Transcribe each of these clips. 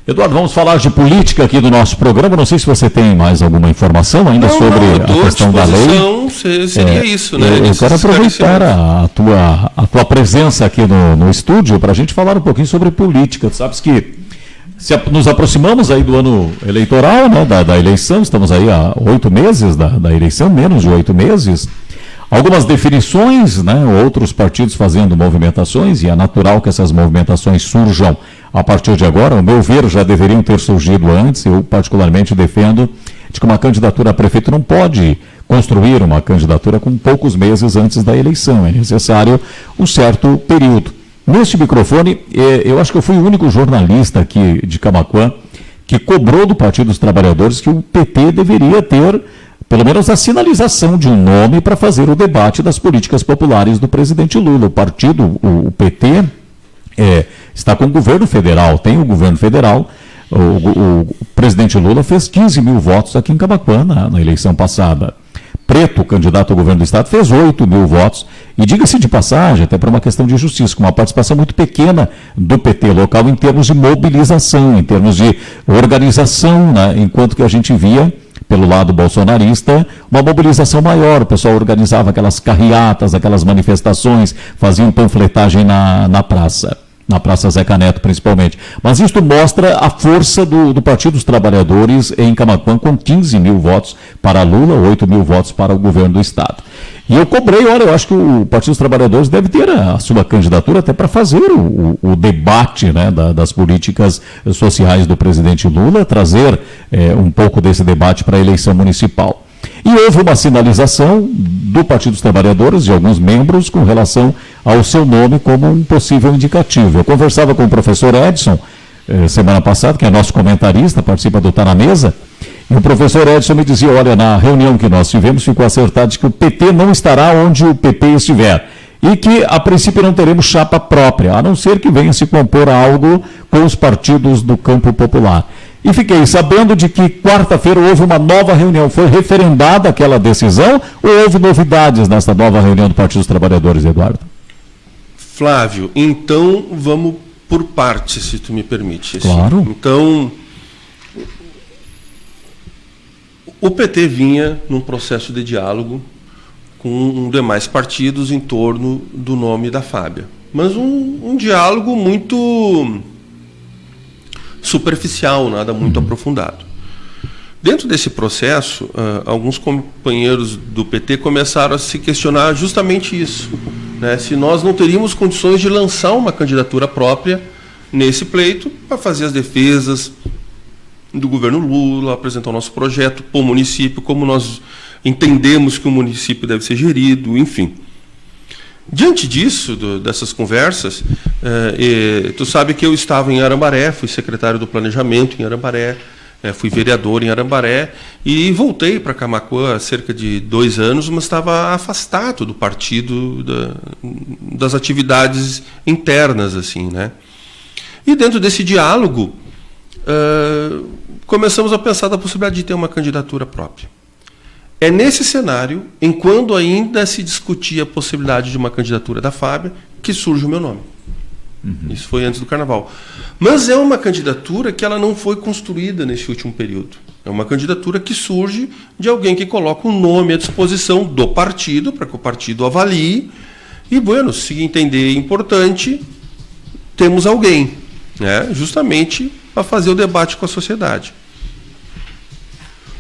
Eduardo, vamos falar de política aqui do nosso programa. Não sei se você tem mais alguma informação ainda sobre a questão da lei. Seria isso, né? Eu quero aproveitar a tua presença aqui no estúdio para a gente falar um pouquinho sobre política. Tu sabes que nos aproximamos aí do ano eleitoral, né, da eleição, estamos aí há 8 meses da eleição, menos de 8 meses. Algumas definições, né, outros partidos fazendo movimentações, e é natural que essas movimentações surjam a partir de agora. Ao meu ver, já deveriam ter surgido antes. Eu particularmente defendo de que uma candidatura a prefeito não pode construir uma candidatura com poucos meses antes da eleição. É necessário um certo período. Neste microfone, eu acho que eu fui o único jornalista aqui de Camaquã que cobrou do Partido dos Trabalhadores que o PT deveria ter pelo menos a sinalização de um nome para fazer o debate das políticas populares do presidente Lula. O partido, o PT, está com o governo federal, tem o governo federal. O presidente Lula fez 15 mil votos aqui em Camaquã na eleição passada. Preto, candidato ao governo do estado, fez 8 mil votos. E diga-se de passagem, até por uma questão de justiça, com uma participação muito pequena do PT local em termos de mobilização, em termos de organização, né? Enquanto que a gente via pelo lado bolsonarista, uma mobilização maior. O pessoal organizava aquelas carreatas, aquelas manifestações, faziam panfletagem na Praça Zeca Neto, principalmente. Mas isto mostra a força do Partido dos Trabalhadores em Camaquã, com 15 mil votos para Lula, 8 mil votos para o governo do estado. E eu cobrei, olha, eu acho que o Partido dos Trabalhadores deve ter a sua candidatura até para fazer o debate, né, das políticas sociais do presidente Lula, trazer um pouco desse debate para a eleição municipal. E houve uma sinalização do Partido dos Trabalhadores, de alguns membros, com relação ao seu nome como um possível indicativo. Eu conversava com o professor Edson, semana passada, que é nosso comentarista, participa do Tá na Mesa, e o professor Edson me dizia, olha, na reunião que nós tivemos, ficou acertado de que o PT não estará onde o PP estiver. E que, a princípio, não teremos chapa própria, a não ser que venha se compor algo com os partidos do campo popular. E fiquei sabendo de que quarta-feira houve uma nova reunião. Foi referendada aquela decisão ou houve novidades nessa nova reunião do Partido dos Trabalhadores, Eduardo? Flávio, então vamos por partes, se tu me permite. Claro. Então, o PT vinha num processo de diálogo com demais partidos em torno do nome da Fábia. Mas um diálogo muito superficial, nada muito aprofundado. Dentro desse processo, alguns companheiros do PT começaram a se questionar justamente isso, né? Se nós não teríamos condições de lançar uma candidatura própria nesse pleito para fazer as defesas do governo Lula, apresentar o nosso projeto para o município, como nós entendemos que o município deve ser gerido, enfim. Diante disso, dessas conversas, tu sabe que eu estava em Arambaré, fui secretário do Planejamento em Arambaré, fui vereador em Arambaré e voltei para Camaquã há cerca de 2 anos, mas estava afastado do partido, das atividades internas, assim, né? E dentro desse diálogo, começamos a pensar da possibilidade de ter uma candidatura própria. É nesse cenário, enquanto ainda se discutia a possibilidade de uma candidatura da Fábia, que surge o meu nome. Isso foi antes do Carnaval. Mas é uma candidatura que ela não foi construída nesse último período. É uma candidatura que surge de alguém que coloca um nome à disposição do partido, para que o partido avalie, e, bueno, se entender importante, temos alguém, né, justamente para fazer o debate com a sociedade.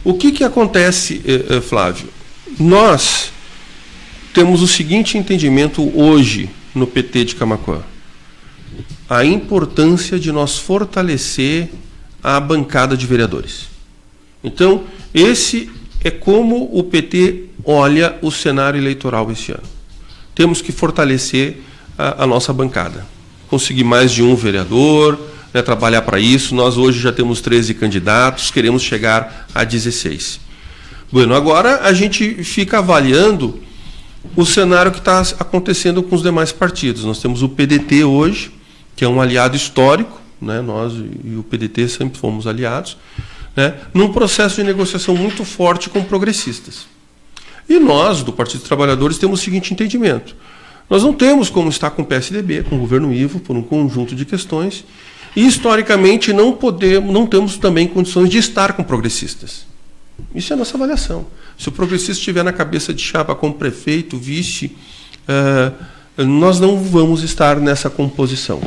O que acontece, Flávio? Nós temos o seguinte entendimento hoje no PT de Camaquã: a importância de nós fortalecer a bancada de vereadores. Então, esse é como o PT olha o cenário eleitoral esse ano. Temos que fortalecer a nossa bancada, conseguir mais de um vereador, né, trabalhar para isso. Nós hoje já temos 13 candidatos, queremos chegar a 16. Bueno, agora a gente fica avaliando o cenário que está acontecendo com os demais partidos. Nós temos o PDT hoje, que é um aliado histórico, né, nós e o PDT sempre fomos aliados, né, num processo de negociação muito forte com progressistas. E nós, do Partido dos Trabalhadores, temos o seguinte entendimento: nós não temos como estar com o PSDB, com o governo Ivo, por um conjunto de questões, E, historicamente, não temos também condições de estar com progressistas. Isso é a nossa avaliação. Se o progressista estiver na cabeça de chapa como prefeito, vice, nós não vamos estar nessa composição.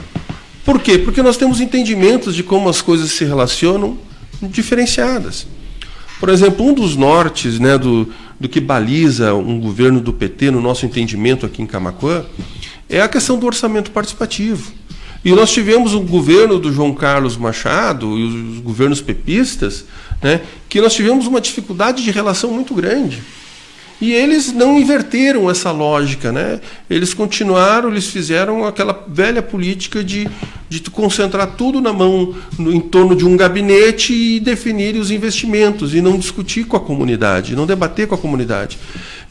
Por quê? Porque nós temos entendimentos de como as coisas se relacionam diferenciadas. Por exemplo, um dos nortes, né, do que baliza um governo do PT, no nosso entendimento aqui em Camaquã, é a questão do orçamento participativo. E nós tivemos um governo do João Carlos Machado e os governos pepistas, né, que nós tivemos uma dificuldade de relação muito grande. E eles não inverteram essa lógica, né? Eles continuaram, eles fizeram aquela velha política de concentrar tudo na mão, em torno de um gabinete e definir os investimentos, e não discutir com a comunidade, não debater com a comunidade.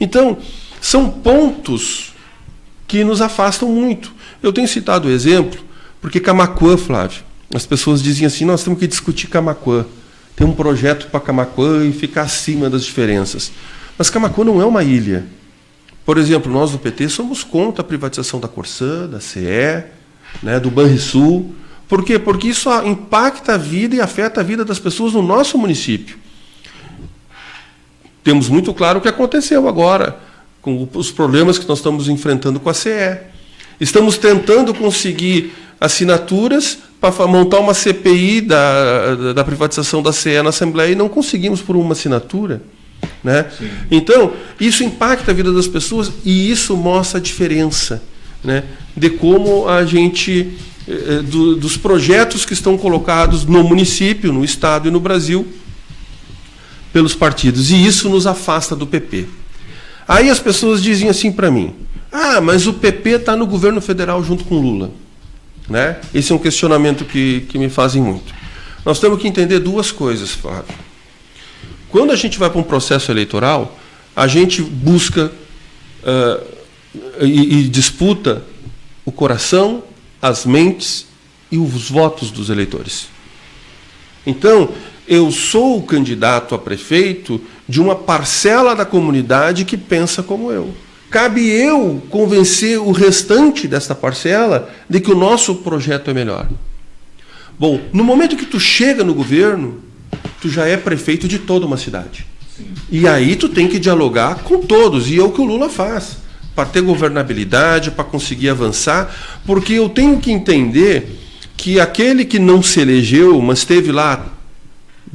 Então, são pontos que nos afastam muito. Eu tenho citado o exemplo, porque Camaquã, Flávio, as pessoas dizem assim, nós temos que discutir Camaquã, ter um projeto para Camaquã e ficar acima das diferenças. Mas Camaquã não é uma ilha. Por exemplo, nós do PT somos contra a privatização da Corsã, da CE, né, do Banrisul. Por quê? Porque isso impacta a vida e afeta a vida das pessoas no nosso município. Temos muito claro o que aconteceu agora, com os problemas que nós estamos enfrentando com a CE. Estamos tentando conseguir assinaturas para montar uma CPI da privatização da CE na Assembleia e não conseguimos por uma assinatura. Né? Então, isso impacta a vida das pessoas e isso mostra a diferença, né, de como a gente, dos projetos que estão colocados no município, no Estado e no Brasil, pelos partidos. E isso nos afasta do PP. Aí as pessoas dizem assim para mim, mas o PP está no governo federal junto com Lula. Né? Esse é um questionamento que me fazem muito. Nós temos que entender duas coisas, Flávio. Quando a gente vai para um processo eleitoral, a gente busca e disputa o coração, as mentes e os votos dos eleitores. Então, eu sou o candidato a prefeito de uma parcela da comunidade que pensa como eu. Cabe eu convencer o restante desta parcela de que o nosso projeto é melhor. Bom, no momento que tu chega no governo, tu já é prefeito de toda uma cidade. Sim. E aí tu tem que dialogar com todos, e é o que o Lula faz, para ter governabilidade, para conseguir avançar, porque eu tenho que entender que aquele que não se elegeu, mas teve lá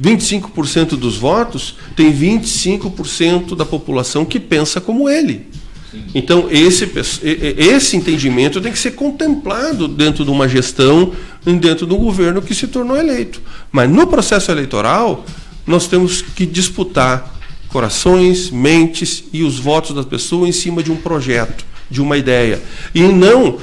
25% dos votos, tem 25% da população que pensa como ele. Sim. Então, esse entendimento tem que ser contemplado dentro de uma gestão, dentro de um governo que se tornou eleito. Mas no processo eleitoral, nós temos que disputar corações, mentes e os votos das pessoas em cima de um projeto, de uma ideia. E não...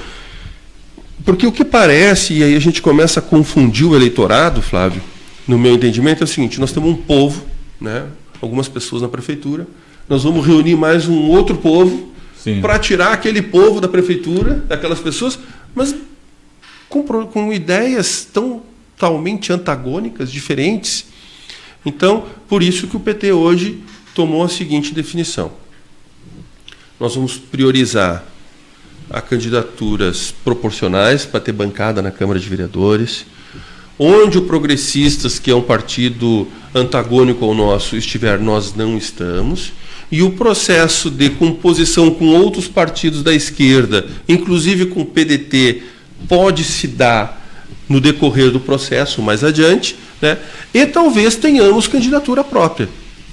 Porque o que parece, e aí a gente começa a confundir o eleitorado, Flávio, no meu entendimento, é o seguinte, nós temos um povo, né, algumas pessoas na prefeitura, nós vamos reunir mais um outro povo para tirar aquele povo da prefeitura, daquelas pessoas, mas com ideias totalmente antagônicas, diferentes. Então, por isso que o PT hoje tomou a seguinte definição. Nós vamos priorizar a candidaturas proporcionais para ter bancada na Câmara de Vereadores, onde o Progressistas, que é um partido antagônico ao nosso, estiver, nós não estamos, e o processo de composição com outros partidos da esquerda, inclusive com o PDT, pode se dar no decorrer do processo mais adiante, né? E talvez tenhamos candidatura própria.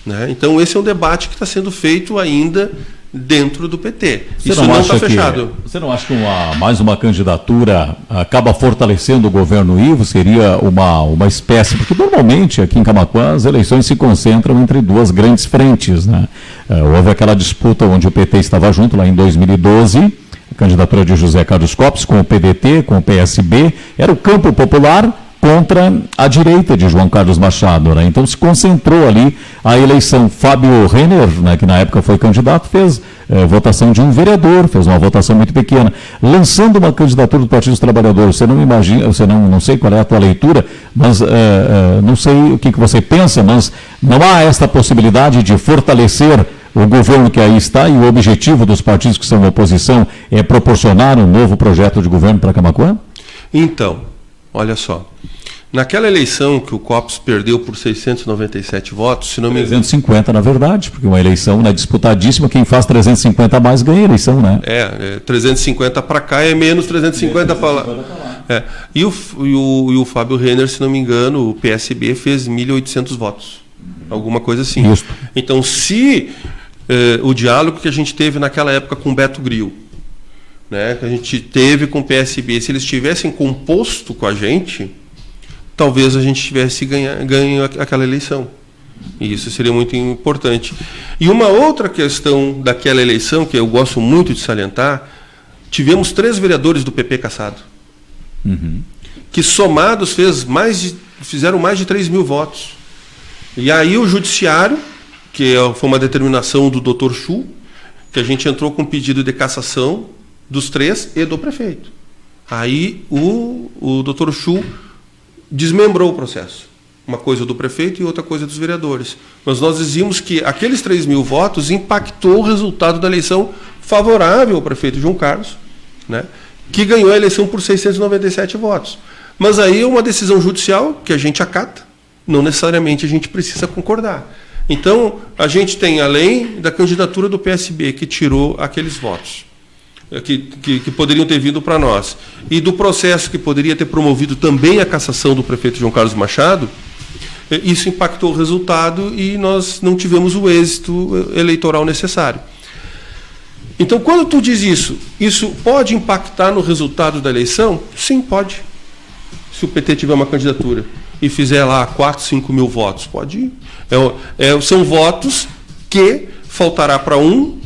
Né? Então, esse é um debate que está sendo feito ainda dentro do PT. Isso não está fechado. Você não acha que mais uma candidatura acaba fortalecendo o governo Ivo? Seria uma espécie... Porque normalmente aqui em Camaquã as eleições se concentram entre duas grandes frentes. Né? Houve aquela disputa onde o PT estava junto lá em 2012, a candidatura de José Carlos Copes com o PDT, com o PSB, era o campo popular contra a direita de João Carlos Machado. Né? Então se concentrou ali a eleição. Fábio Renner, né, que na época foi candidato, fez votação de um vereador, fez uma votação muito pequena. Lançando uma candidatura do Partido dos Trabalhadores, você não imagina, você não sei qual é a tua leitura, mas não sei o que você pensa, mas não há esta possibilidade de fortalecer o governo que aí está, e o objetivo dos partidos que são oposição é proporcionar um novo projeto de governo para Camaquã? Então, olha só, Naquela eleição que o Copos perdeu por 697 votos, se não me engano... 350, na verdade, porque uma eleição, né, disputadíssima, quem faz 350 a mais ganha a eleição, né? 350 para cá é menos 350 para lá. E o Fábio Renner, se não me engano, o PSB fez 1.800 votos. Alguma coisa assim. Isso. Então, se o diálogo que a gente teve naquela época com o Beto Grill, né, que a gente teve com o PSB, se eles tivessem composto com a gente, talvez a gente tivesse ganho aquela eleição. E isso seria muito importante. E uma outra questão daquela eleição, que eu gosto muito de salientar, tivemos 3 vereadores do PP cassado, que somados fizeram mais de 3 mil votos. E aí o judiciário, que foi uma determinação do Dr. Chu, que a gente entrou com pedido de cassação dos 3 e do prefeito. Aí o Dr. Chu desmembrou o processo. Uma coisa do prefeito e outra coisa dos vereadores. Mas nós dizíamos que aqueles 3 mil votos impactou o resultado da eleição favorável ao prefeito João Carlos, né, que ganhou a eleição por 697 votos. Mas aí é uma decisão judicial que a gente acata, não necessariamente a gente precisa concordar. Então, a gente tem, além da candidatura do PSB, que tirou aqueles votos, que poderiam ter vindo para nós, e do processo que poderia ter promovido também a cassação do prefeito João Carlos Machado, isso impactou o resultado e nós não tivemos o êxito eleitoral necessário. Então, quando tu diz isso pode impactar no resultado da eleição? Sim, pode. Se o PT tiver uma candidatura e fizer lá 4, 5 mil votos, pode ir. São votos que faltará para um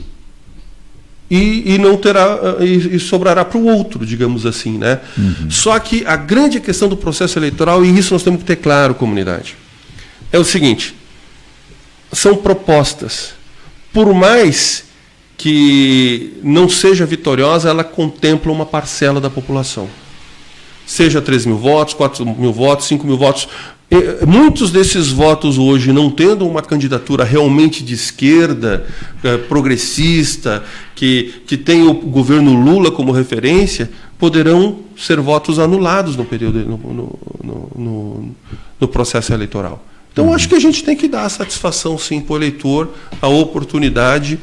e não terá e sobrará para o outro, digamos assim, né? Só que a grande questão do processo eleitoral, e isso nós temos que ter claro, comunidade, é o seguinte: são propostas. Por mais que não seja vitoriosa, ela contempla uma parcela da população. Seja 3 mil votos, 4 mil votos, 5 mil votos. Muitos desses votos hoje, não tendo uma candidatura realmente de esquerda, progressista, que tem o governo Lula como referência, poderão ser votos anulados no período no processo eleitoral. Então, acho que a gente tem que dar satisfação, sim, para o eleitor, a oportunidade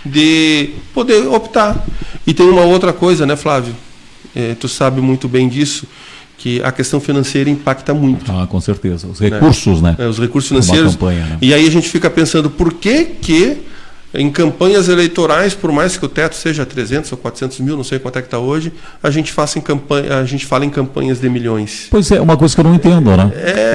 de poder optar. E tem uma outra coisa, né, Flávio? Tu sabe muito bem disso, que a questão financeira impacta muito. Ah, com certeza. Os recursos, né? Os recursos financeiros. Campanha, né? E aí a gente fica pensando, por que em campanhas eleitorais, por mais que o teto seja 300 ou 400 mil, não sei quanto é que está hoje, a gente fala em campanhas de milhões. Pois é, uma coisa que eu não entendo, né?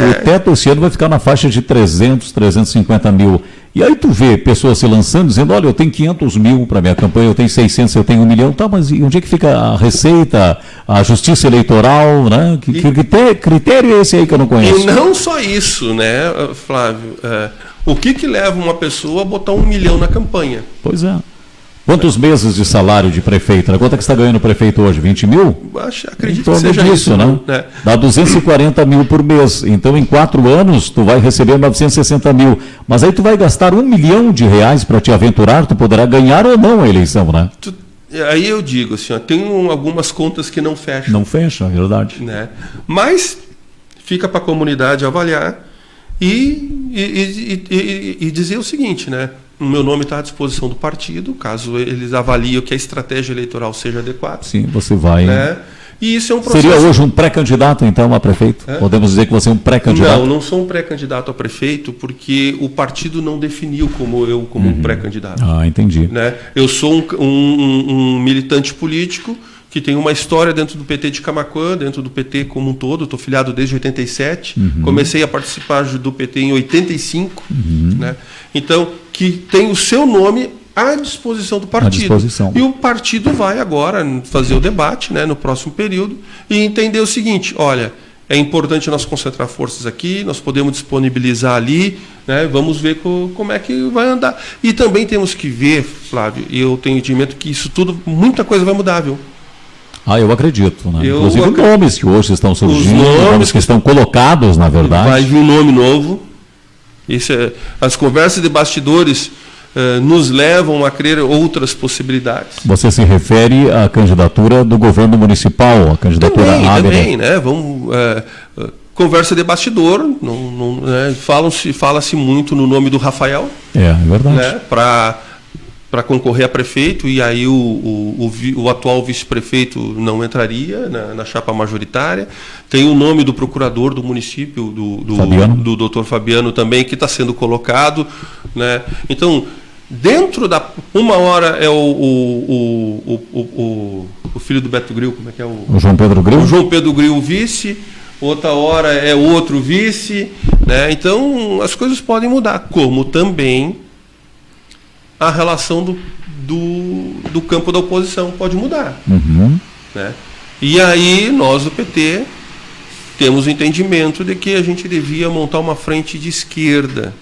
O teto esse ano vai ficar na faixa de 300, 350 mil. E aí tu vê pessoas se lançando, dizendo, olha, eu tenho 500 mil para minha campanha, eu tenho 600, eu tenho 1 milhão. Tá, mas e onde é que fica a receita, a justiça eleitoral, né? Que critério é esse aí que eu não conheço? E não só isso, né, Flávio? O que leva uma pessoa a botar 1 milhão na campanha? Pois é. Quantos meses de salário de prefeito? Quanto é que você está ganhando o prefeito hoje? 20 mil? Acredito que seja isso, né? Dá 240 mil por mês. Então, em 4 anos, tu vai receber 960 mil. Mas aí tu vai gastar R$1 milhão para te aventurar, tu poderá ganhar ou não a eleição, né? Aí eu digo assim, tem algumas contas que não fecham. Não fecha, é verdade. Né? Mas fica para a comunidade avaliar e dizer o seguinte, né? O meu nome está à disposição do partido, caso eles avaliem que a estratégia eleitoral seja adequada. Sim, você vai... Né? E isso é um processo... Seria hoje um pré-candidato, então, a prefeito? Podemos dizer que você é um pré-candidato? Não sou um pré-candidato a prefeito, porque o partido não definiu como um pré-candidato. Ah, entendi. Né? Eu sou um militante político que tem uma história dentro do PT de Camaquã, dentro do PT como um todo. Estou filiado desde 87, comecei a participar do PT em 85, né? Então, que tem o seu nome à disposição do partido. E o partido vai agora fazer o debate, né, no próximo período, e entender o seguinte: olha, é importante nós concentrar forças aqui, nós podemos disponibilizar ali, né, vamos ver como é que vai andar. E também temos que ver, Flávio, e eu tenho entendimento que isso tudo, muita coisa vai mudar, viu? Ah, eu acredito, né? Inclusive nomes que hoje estão surgindo, nomes que estão colocados, na verdade. Vai vir um nome novo. As conversas de bastidores nos levam a crer outras possibilidades. Você se refere à candidatura do governo municipal, a candidatura também, né? Vamos, conversa de bastidor, né, fala-se muito no nome do Rafael, é verdade, né, para concorrer a prefeito, e aí o atual vice-prefeito não entraria na chapa majoritária. Tem o nome do procurador do município, do doutor Fabiano também, que está sendo colocado, né? Então, dentro da... Uma hora é o filho do Beto Gril, como é que é o João Pedro Gril? O João Pedro Gril, vice. Outra hora é outro vice, né? Então as coisas podem mudar, como também a relação do campo da oposição pode mudar. Uhum. Né? E aí nós do PT temos o entendimento de que a gente devia montar uma frente de esquerda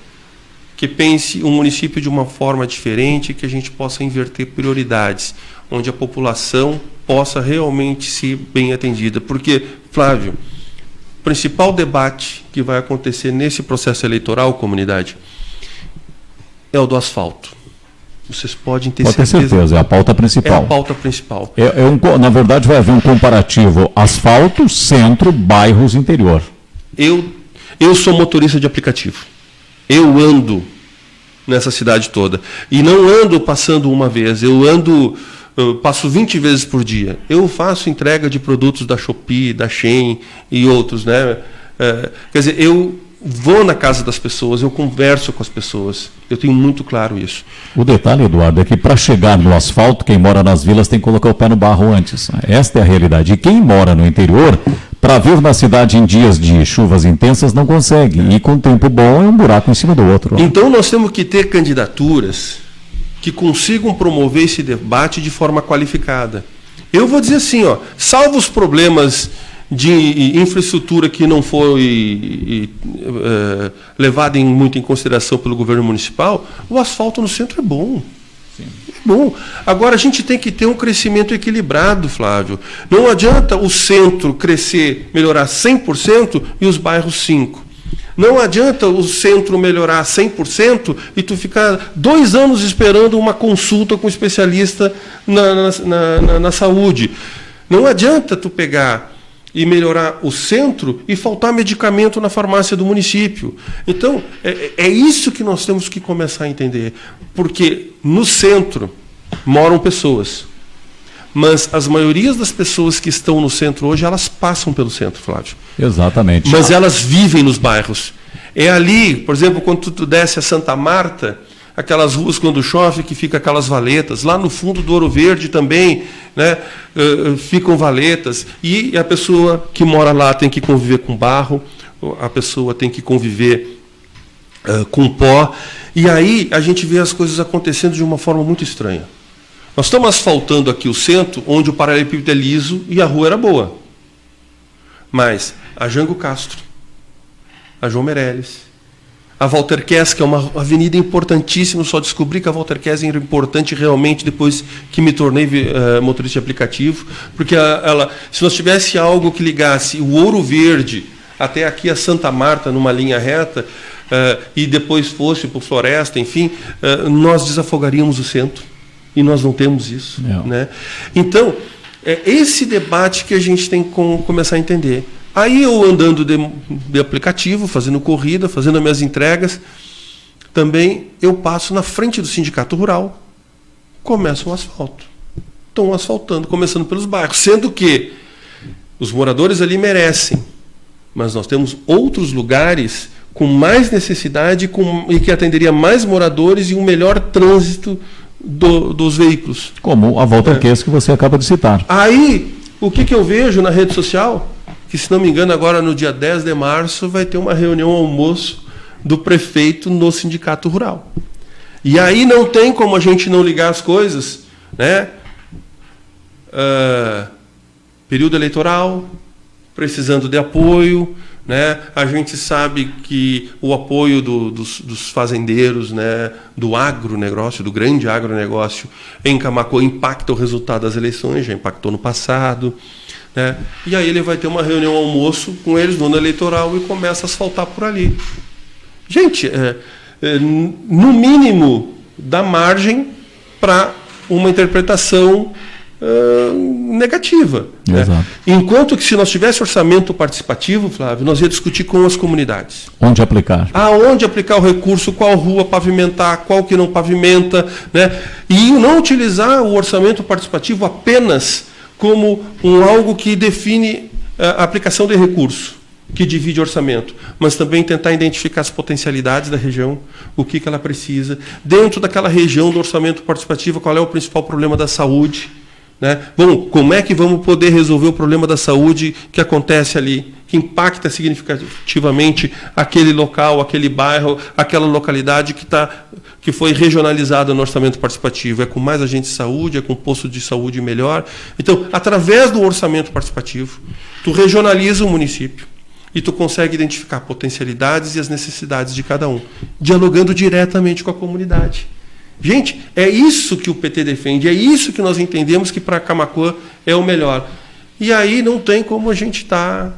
que pense o município de uma forma diferente, que a gente possa inverter prioridades, onde a população possa realmente ser bem atendida. Porque, Flávio, o principal debate que vai acontecer nesse processo eleitoral, comunidade, é o do asfalto. Vocês podem ter certeza. É a pauta principal. É a pauta principal. Na verdade, vai haver um comparativo asfalto, centro, bairros, interior. Eu sou motorista de aplicativo. Eu ando nessa cidade toda. E não ando passando uma vez, eu passo 20 vezes por dia. Eu faço entrega de produtos da Shopee, da Shein e outros, né? Quer dizer, eu vou na casa das pessoas, eu converso com as pessoas. Eu tenho muito claro isso. O detalhe, Eduardo, é que para chegar no asfalto, quem mora nas vilas tem que colocar o pé no barro antes. Esta é a realidade. E quem mora no interior, para vir na cidade em dias de chuvas intensas, não consegue. E com tempo bom é um buraco em cima do outro. Então nós temos que ter candidaturas que consigam promover esse debate de forma qualificada. Eu vou dizer assim, salvo os problemas de infraestrutura que não foi levado muito em consideração pelo governo municipal, o asfalto no centro é bom. Sim. É bom. Agora, a gente tem que ter um crescimento equilibrado, Flávio. Não adianta o centro crescer, melhorar 100% e os bairros 5%. Não adianta o centro melhorar 100% e tu ficar 2 anos esperando uma consulta com um especialista na saúde. Não adianta tu pegar e melhorar o centro e faltar medicamento na farmácia do município. Então, é isso que nós temos que começar a entender. Porque no centro moram pessoas. Mas as maiorias das pessoas que estão no centro hoje, elas passam pelo centro, Flávio. Exatamente. Mas elas vivem nos bairros. É ali, por exemplo, quando tu desce a Santa Marta, aquelas ruas quando chove, que fica aquelas valetas. Lá no fundo do Ouro Verde também, né, ficam valetas. E a pessoa que mora lá tem que conviver com barro, a pessoa tem que conviver com pó. E aí a gente vê as coisas acontecendo de uma forma muito estranha. Nós estamos asfaltando aqui o centro, onde o paralelepípedo é liso e a rua era boa. Mas a Jango Castro, a João Meirelles, a Walter Kess, que é uma avenida importantíssima, só descobri que a Walter Kess era importante realmente depois que me tornei motorista de aplicativo, porque se nós tivesse algo que ligasse o Ouro Verde até aqui a Santa Marta, numa linha reta, e depois fosse para o Floresta, enfim, nós desafogaríamos o centro. E nós não temos isso. Né? Então, é esse debate que a gente tem que começar a entender. Aí eu andando de aplicativo, fazendo corrida, fazendo as minhas entregas, também eu passo na frente do Sindicato Rural, começa o asfalto. Estão asfaltando, começando pelos bairros. Sendo que os moradores ali merecem, mas nós temos outros lugares com mais necessidade e que atenderia mais moradores e um melhor trânsito dos veículos. Como a Walter Kess que você acaba de citar. Aí, o que eu vejo na rede social? Que, se não me engano, agora no dia 10 de março vai ter uma reunião almoço do prefeito no Sindicato Rural. E aí não tem como a gente não ligar as coisas, né? Período eleitoral, precisando de apoio, né? A gente sabe que o apoio dos fazendeiros, né? Do agronegócio, do grande agronegócio em Camaquã impacta o resultado das eleições, já impactou no passado, né? E aí ele vai ter uma reunião almoço com eles no ano eleitoral e começa a asfaltar por ali. Gente, no mínimo dá margem para uma interpretação negativa. Né? Enquanto que se nós tivéssemos orçamento participativo, Flávio, nós ia discutir com as comunidades. Onde aplicar? Aonde aplicar o recurso, qual rua pavimentar, qual que não pavimenta, né? E não utilizar o orçamento participativo apenas como algo que define a aplicação de recurso, que divide orçamento, mas também tentar identificar as potencialidades da região, o que ela precisa. Dentro daquela região do orçamento participativo, qual é o principal problema da saúde? Né? Bom, como é que vamos poder resolver o problema da saúde que acontece ali, que impacta significativamente aquele local, aquele bairro, aquela localidade que foi regionalizada no orçamento participativo? É com mais agentes de saúde, é com posto de saúde melhor. Então, através do orçamento participativo, tu regionaliza o município e tu consegue identificar potencialidades e as necessidades de cada um, dialogando diretamente com a comunidade. Gente, é isso que o PT defende, é isso que nós entendemos que para Camaquã é o melhor. E aí não tem como a gente estar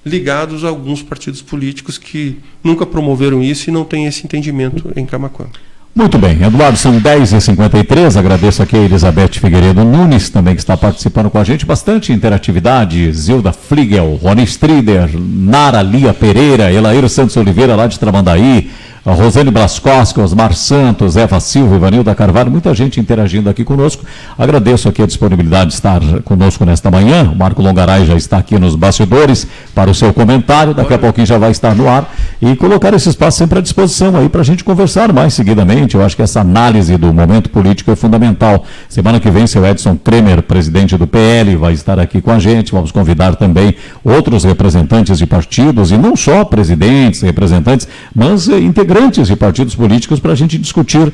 ligados a alguns partidos políticos que nunca promoveram isso e não têm esse entendimento em Camaquã. Muito bem, Eduardo, são 10h53, agradeço aqui a Elizabeth Figueiredo Nunes, também que está participando com a gente, bastante interatividade, Zilda Fligel, Rony Strider, Nara Lia Pereira, Elair Santos Oliveira, lá de Tramandaí, a Rosane Blascoski, Osmar Santos, Eva Silva, Ivanilda Carvalho, muita gente interagindo aqui conosco. Agradeço aqui a disponibilidade de estar conosco nesta manhã. O Marco Longaray já está aqui nos bastidores para o seu comentário. Daqui a pouquinho já vai estar no ar. E colocar esse espaço sempre à disposição aí para a gente conversar mais seguidamente. Eu acho que essa análise do momento político é fundamental. Semana que vem, seu Edson Kremer, presidente do PL, vai estar aqui com a gente. Vamos convidar também outros representantes de partidos, e não só presidentes, representantes, mas integrantes de partidos políticos para a gente discutir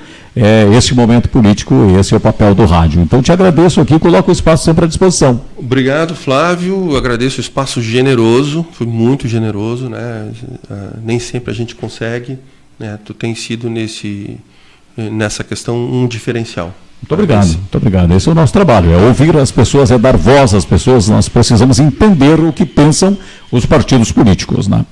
esse momento político, e esse é o papel do rádio. Então, te agradeço aqui, coloco o espaço sempre à disposição. Obrigado, Flávio, agradeço o espaço generoso, foi muito generoso, né? Nem sempre a gente consegue, né? Tu tem sido nessa questão um diferencial. Muito obrigado, muito obrigado. Esse é o nosso trabalho, é ouvir as pessoas, é dar voz às pessoas. Nós precisamos entender o que pensam os partidos políticos, né?